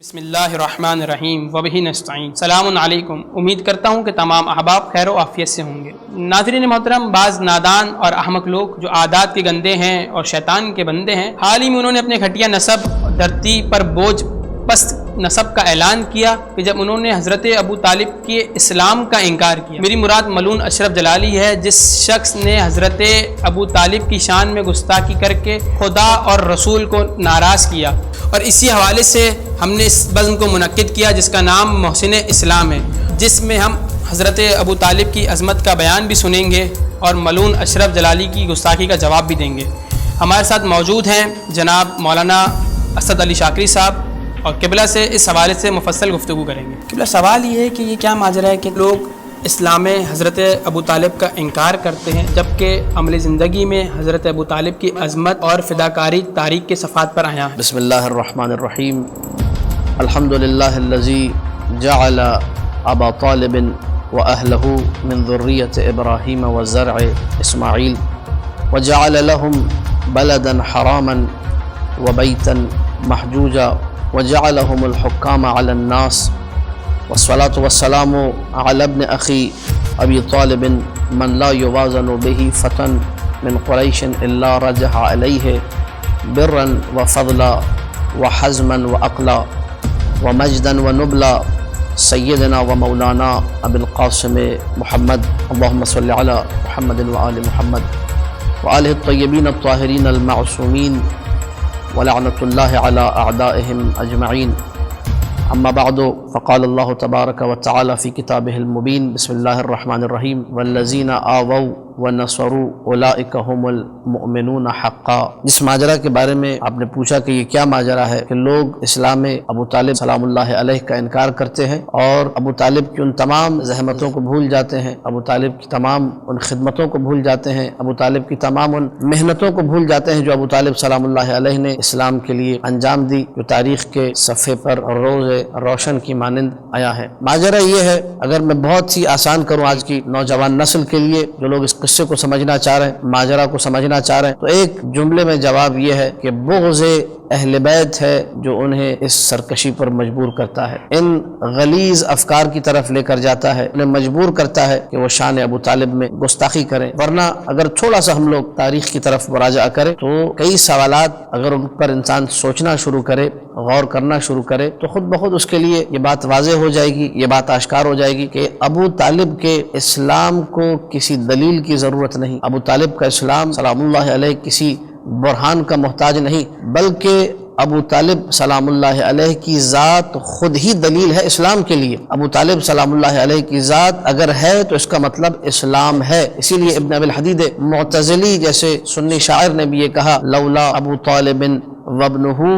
بسم اللہ الرحمن الرحیم وبہ نستعین۔ السلام علیکم۔ امید کرتا ہوں کہ تمام احباب خیر و عافیت سے ہوں گے۔ ناظرین محترم، بعض نادان اور احمق لوگ جو عادات کے گندے ہیں اور شیطان کے بندے ہیں، حال ہی میں انہوں نے اپنے گھٹیا نسب دھرتی پر بوجھ پست نسب کا اعلان کیا کہ جب انہوں نے حضرت ابو طالب کے اسلام کا انکار کیا۔ میری مراد ملعون اشرف جلالی ہے، جس شخص نے حضرت ابو طالب کی شان میں گستاخی کر کے خدا اور رسول کو ناراض کیا، اور اسی حوالے سے ہم نے اس بزم کو منعقد کیا جس کا نام محسن اسلام ہے، جس میں ہم حضرت ابو طالب کی عظمت کا بیان بھی سنیں گے اور ملعون اشرف جلالی کی گستاخی کا جواب بھی دیں گے۔ ہمارے ساتھ موجود ہیں جناب مولانا اسد علی شاکری صاحب، اور قبلہ سے اس حوالے سے مفصل گفتگو کریں گے۔ قبلہ، سوال یہ ہے کہ یہ کیا ماجرا ہے کہ لوگ اسلام حضرت ابو طالب کا انکار کرتے ہیں جبکہ عملی زندگی میں حضرت ابو طالب کی عظمت اور فداکاری تاریخ کے صفحات پر آیا ہے؟ بسم اللہ الرحمن الرحیم۔ الحمد للہ الذی جعل ابا طالب واہلہ من ذریۃ ابراہیم وزرع اسماعیل وجعل لهم بلدا حراما وبیتا محجوجا وجعلهم الحکام علی الناس والصلاة والسلام على ابن اخی ابی طالب من لا یوازن به فتى من قریش الا رجح علیہ برا وفضلا وحزما وعقلا ومجدا ونبلا سیدنا ومولانا ابی القاسم محمد، اللهم صل علی محمد وآل محمد وآلہ الطیبین الطاہرین المعصومین ولعنۃ اللہ علی اعدائهم اجمعین۔ اما بعد فقال اللہ تبارک وتعالی فی کتابہ المبین، بسم اللہ الرحمن الرحیم، والذین آووا ونصروا اولئک هم المؤمنون حقا۔ جس ماجرا کے بارے میں آپ نے پوچھا کہ یہ کیا ماجرا ہے کہ لوگ اسلام ابو طالب سلام اللہ علیہ کا انکار کرتے ہیں اور ابو طالب کی ان تمام زحمتوں کو بھول جاتے ہیں، ابو طالب کی تمام ان خدمتوں کو بھول جاتے ہیں، ابو طالب کی تمام ان محنتوں کو بھول جاتے ہیں جو ابو طالب سلام اللہ علیہ نے اسلام کے لیے انجام دی، جو تاریخ کے صفحے پر روز روشن کی مانند آیا ہے۔ ماجرا یہ ہے، اگر میں بہت ہی آسان کروں آج کی نوجوان نسل کے لیے جو لوگ اس قصے کو سمجھنا چاہ رہے ہیں، ماجرا کو سمجھنا چاہ رہے ہیں، تو ایک جملے میں جواب یہ ہے کہ بغض اہل بیت ہے جو انہیں اس سرکشی پر مجبور کرتا ہے، ان غلیظ افکار کی طرف لے کر جاتا ہے، انہیں مجبور کرتا ہے کہ وہ شان ابو طالب میں گستاخی کریں۔ ورنہ اگر تھوڑا سا ہم لوگ تاریخ کی طرف مراجعہ کریں تو کئی سوالات اگر ان پر انسان سوچنا شروع کرے، غور کرنا شروع کرے، تو خود بخود اس کے لیے یہ بات واضح ہو جائے گی، یہ بات آشکار ہو جائے گی کہ ابو طالب کے اسلام کو کسی دلیل کی ضرورت نہیں، ابو طالب کا اسلام سلام اللہ علیہ کسی برہان کا محتاج نہیں، بلکہ ابو طالب سلام اللہ علیہ کی ذات خود ہی دلیل ہے اسلام کے لیے۔ ابو طالب سلام اللہ علیہ کی ذات اگر ہے تو اس کا مطلب اسلام ہے۔ اسی لیے ابن ابی الحدید معتزلی جیسے سنی شاعر نے بھی یہ کہا، لولا ابو طالب وابنہ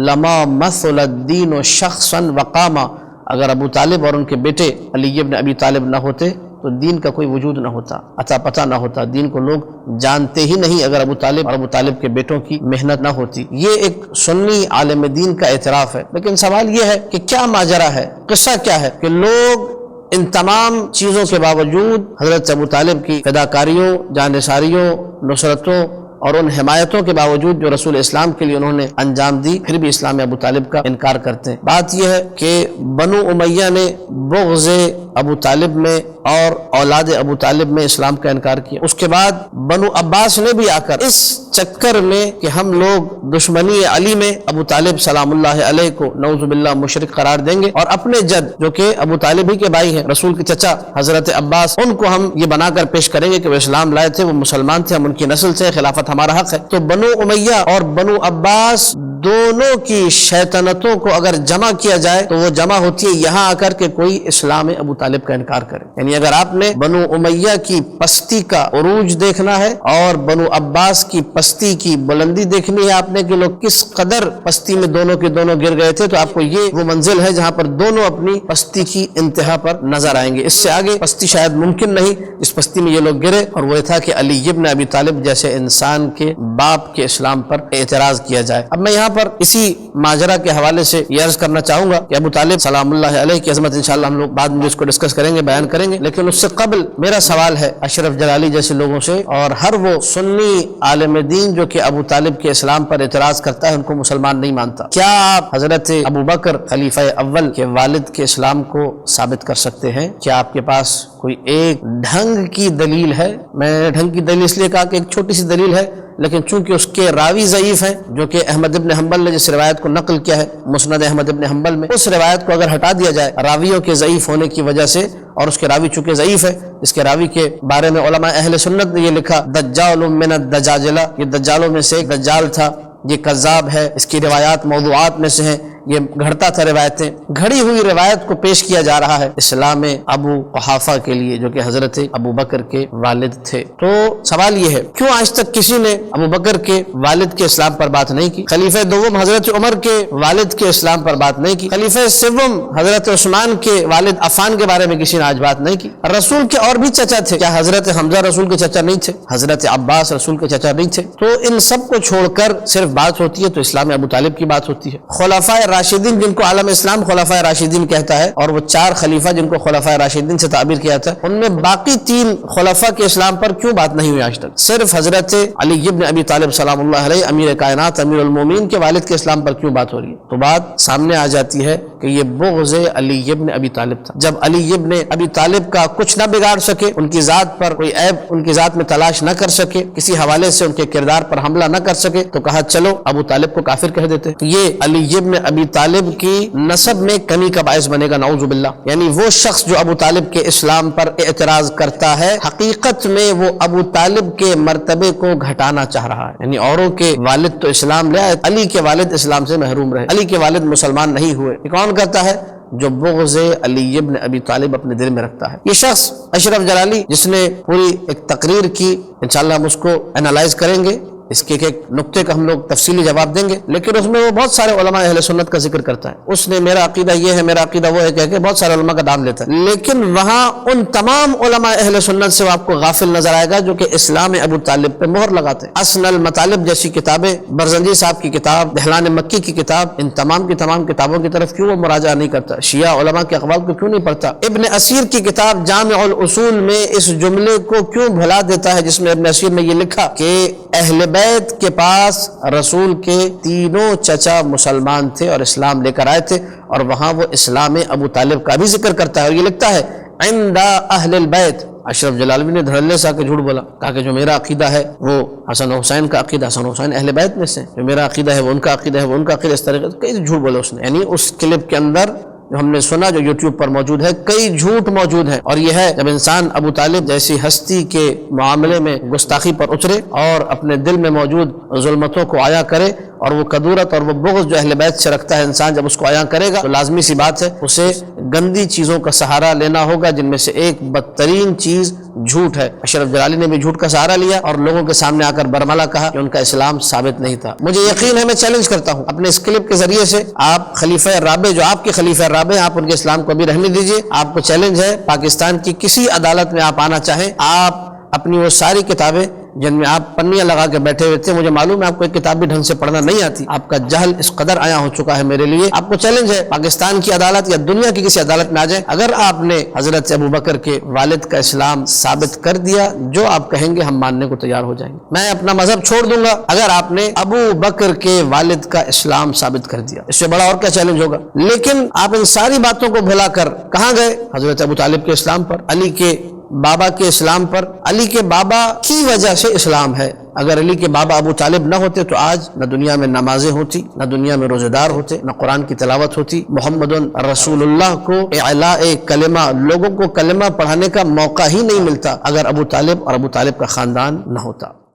لما مثل الدین شخصا وقاما، اگر ابو طالب اور ان کے بیٹے علی ابن ابی طالب نہ ہوتے تو دین کا کوئی وجود نہ ہوتا، عطا پتہ نہ ہوتا، دین کو لوگ جانتے ہی نہیں اگر ابو طالب اور ابو طالب کے بیٹوں کی محنت نہ ہوتی۔ یہ ایک سنی عالم دین کا اعتراف ہے، لیکن سوال یہ ہے کہ کیا ماجرا ہے، قصہ کیا ہے کہ لوگ ان تمام چیزوں کے باوجود حضرت ابو طالب کی فداکاریوں، جانثاریوں، نصرتوں اور ان حمایتوں کے باوجود جو رسول اسلام کے لیے انہوں نے انجام دی، پھر بھی اسلام ابو طالب کا انکار کرتے ہیں۔ بات یہ ہے کہ بنو امیہ نے بغض ابو طالب میں اور اولاد ابو طالب میں اسلام کا انکار کیا، اس کے بعد بنو عباس نے بھی آ کر اس چکر میں کہ ہم لوگ دشمنی علی میں ابو طالب سلام اللہ علیہ کو نعوذ باللہ مشرک قرار دیں گے، اور اپنے جد جو کہ ابو طالب ہی کے بھائی ہیں، رسول کے چچا حضرت عباس، ان کو ہم یہ بنا کر پیش کریں گے کہ وہ اسلام لائے تھے، وہ مسلمان تھے، ہم ان کی نسل سے، خلافت ہمارا حق ہے۔ تو بنو امیہ اور بنو عباس دونوں کی شیطنتوں کو اگر جمع کیا جائے تو وہ جمع ہوتی ہے یہاں آ کر کے کوئی اسلام ابو طالب کا انکار کرے۔ یعنی اگر آپ نے بنو امیہ کی پستی کا عروج دیکھنا ہے اور بنو عباس کی پستی کی بلندی دیکھنی ہے آپ نے کہ لوگ کس قدر پستی میں دونوں کے دونوں گر گئے تھے، تو آپ کو یہ وہ منزل ہے جہاں پر دونوں اپنی پستی کی انتہا پر نظر آئیں گے۔ اس سے آگے پستی شاید ممکن نہیں جس پستی میں یہ لوگ گرے، اور وہ تھا کہ علی ابن ابی طالب جیسے انسان کے باپ کے اسلام پر اعتراض کیا جائے۔ اب میں یہاں پر اسی ماجرا کے حوالے سے یہ عرض کرنا چاہوں گا کہ ابو طالب سلام اللہ علیہ کی عظمت انشاءاللہ ہم لوگ بعد میں اس کو ڈسکس کریں گے، بیان کریں گے، لیکن اس سے قبل میرا سوال ہے اشرف جلالی جیسے لوگوں سے اور ہر وہ سنی عالم دین جو کہ ابو طالب کے اسلام پر اعتراض کرتا ہے، ان کو مسلمان نہیں مانتا، کیا آپ حضرت ابو بکر خلیفہ اول کے والد کے اسلام کو ثابت کر سکتے ہیں؟ کیا آپ کے پاس کوئی ایک ڈھنگ کی دلیل ہے؟ میں ڈھنگ کی دلیل اس لیے کہا کہ ایک چھوٹی سی دلیل ہے، لیکن چونکہ اس کے راوی ضعیف ہیں، جو کہ احمد ابن حنبل نے جس روایت کو نقل کیا ہے مسند احمد ابن حنبل میں، اس روایت کو اگر ہٹا دیا جائے راویوں کے ضعیف ہونے کی وجہ سے، اور اس کے راوی چونکہ ضعیف ہے، اس کے راوی کے بارے میں علماء اہل سنت نے یہ لکھا دجال من الدجاجلہ، یہ دجالوں میں سے ایک دجال تھا، یہ کذاب ہے، اس کی روایات موضوعات میں سے ہیں، یہ گھڑتا تھا روایتیں، گھڑی ہوئی روایت کو پیش کیا جا رہا ہے اسلام ابو قحافہ کے لیے جو کہ حضرت ابو بکر کے والد تھے۔ تو سوال یہ ہے کیوں آج تک کسی نے ابو بکر کے والد کے اسلام پر بات نہیں کی؟ خلیفہ دوم حضرت عمر کے والد کے اسلام پر بات نہیں کی؟ خلیفہ سوم حضرت عثمان کے والد عفان کے بارے میں کسی نے آج بات نہیں کی؟ رسول کے اور بھی چچا تھے، کیا حضرت حمزہ رسول کے چچا نہیں تھے؟ حضرت عباس رسول کے چچا نہیں تھے؟ تو ان سب کو چھوڑ کر صرف بات ہوتی ہے تو اسلام ابو طالب کی بات ہوتی ہے۔ خلفائے راشدین جن کو عالم اسلام خلفائے راشدین کہتا ہے، اور وہ 4 خلیفہ جن کو خلفائے راشدین سے تعبیر کیا جاتا ہے، ان میں باقی 3 خلفاء کے اسلام پر کیوں بات نہیں ہوئی آج تک؟ صرف حضرت علی ابن ابی طالب سلام اللہ علیہ امیر کائنات امیر المومنین کے والد کے اسلام پر کیوں بات ہو رہی ہے؟ تو بات سامنے آ جاتی ہے کہ یہ بغض علی ابن ابی طالب تھا۔ جب علی ابن ابی طالب کا کچھ نہ بگاڑ سکے، ان کی ذات پر کوئی عیب ان کی ذات میں تلاش نہ کر سکے، کسی حوالے سے ان کے کردار پر حملہ نہ کر سکے، تو کہا چلو ابو طالب کو کافر کہہ دیتے۔ یہ علی ابن ابی طالب کی نسب میں کمی کا باعث بنے گا، نعوذ باللہ۔ یعنی وہ شخص جو ابو طالب کے اسلام پر اعتراض کرتا ہے، حقیقت میں وہ ابو طالب کے مرتبے کو گھٹانا چاہ رہا ہے۔ یعنی اوروں کے والد تو اسلام لے آئے، علی کے والد اسلام سے محروم رہے، علی کے والد مسلمان نہیں ہوئے۔ یہ کون کرتا ہے؟ جو بغض علی ابن ابی طالب اپنے دل میں رکھتا ہے۔ یہ شخص اشرف جلالی جس نے پوری ایک تقریر کی، انشاءاللہ ہم اس کو انالائز کریں گے، اس کے ایک نقطے کا ہم لوگ تفصیلی جواب دیں گے، لیکن اس میں وہ بہت سارے علماء اہل سنت کا ذکر کرتا ہے۔ اس نے میرا عقیدہ یہ ہے، میرا عقیدہ وہ ہے کہہ کے بہت سارے علماء کا نام لیتا ہے، لیکن وہاں ان تمام علماء اہل سنت سے وہ آپ کو غافل نظر آئے گا جو کہ اسلام ابو طالب پہ مہر لگاتے ہیں۔ اسن المطالب جیسی کتابیں، برزنجی صاحب کی کتاب، دہلان مکی کی کتاب، ان تمام کی تمام کتابوں کی طرف کیوں وہ مراجعہ نہیں کرتا؟ شیعہ علماء کے اقوال کو کیوں نہیں پڑھتا؟ ابن اسیر کی کتاب جامع الاصول میں اس جملے کو کیوں بھلا دیتا ہے جس میں ابن اسیر نے یہ لکھا کہ اہل بیت کے پاس رسول کے 3 چچا مسلمان تھے اور اسلام لے کر آئے تھے، اور وہاں وہ اسلام ابو طالب کا بھی ذکر کرتا ہے، اور یہ لکھتا ہے عند اہل البیت۔ اشرف جلالی نے دھڑلے سے آ کے جھوٹ بولا، کہا کہ جو میرا عقیدہ ہے وہ حسن حسین کا عقیدہ، حسن حسین اہل بیت میں سے، جو میرا عقیدہ ہے وہ ان کا عقیدہ ہے، وہ ان کا عقیدہ، اس طریقے سے کئی جھوٹ بولا اس نے۔ یعنی اس کلپ کے اندر جو ہم نے سنا، جو یوٹیوب پر موجود ہے، کئی جھوٹ موجود ہیں، اور یہ ہے جب انسان ابو طالب جیسی ہستی کے معاملے میں گستاخی پر اترے اور اپنے دل میں موجود ظلمتوں کو عیاں کرے، اور وہ کدورت اور وہ بغض جو اہل بیت سے رکھتا ہے انسان جب اس کو عیاں کرے گا تو لازمی سی بات ہے اسے گندی چیزوں کا سہارا لینا ہوگا، جن میں سے ایک بدترین چیز جھوٹ ہے۔ اشرف جلالی نے بھی جھوٹ کا سہارا لیا اور لوگوں کے سامنے آ کر برملا کہا کہ ان کا اسلام ثابت نہیں تھا۔ مجھے یقین ہے، میں چیلنج کرتا ہوں اپنے اس کلپ کے ذریعے سے، آپ خلیفہ رابع جو آپ کے خلیفہ رابع، آپ ان کے اسلام کو بھی رہنے دیجئے۔ آپ کو چیلنج ہے، پاکستان کی کسی عدالت میں آپ آنا چاہیں، آپ اپنی وہ ساری کتابیں جن میں آپ پنیاں لگا کے بیٹھے ہوئے تھے، مجھے معلوم ہے آپ کو ایک کتاب بھی ڈھنگ سے پڑھنا نہیں آتی، آپ کا جہل اس قدر آیا ہو چکا ہے میرے لیے۔ آپ کو چیلنج ہے، پاکستان کی عدالت یا دنیا کی کسی عدالت میں آ جائیں، اگر آپ نے حضرت ابو بکر کے والد کا اسلام ثابت کر دیا، جو آپ کہیں گے ہم ماننے کو تیار ہو جائیں گے۔ میں اپنا مذہب چھوڑ دوں گا اگر آپ نے ابو بکر کے والد کا اسلام ثابت کر دیا، اس سے بڑا اور کیا چیلنج ہوگا؟ لیکن آپ ان ساری باتوں کو بھلا کر کہاں گئے؟ حضرت ابو طالب کے اسلام پر، علی کے بابا کے اسلام پر۔ علی کے بابا کی وجہ سے اسلام ہے، اگر علی کے بابا ابو طالب نہ ہوتے تو آج نہ دنیا میں نمازیں ہوتی، نہ دنیا میں روزے دار ہوتے، نہ قرآن کی تلاوت ہوتی، محمد رسول اللہ کو اعلاء کلمہ، لوگوں کو کلمہ پڑھانے کا موقع ہی نہیں ملتا اگر ابو طالب اور ابو طالب کا خاندان نہ ہوتا۔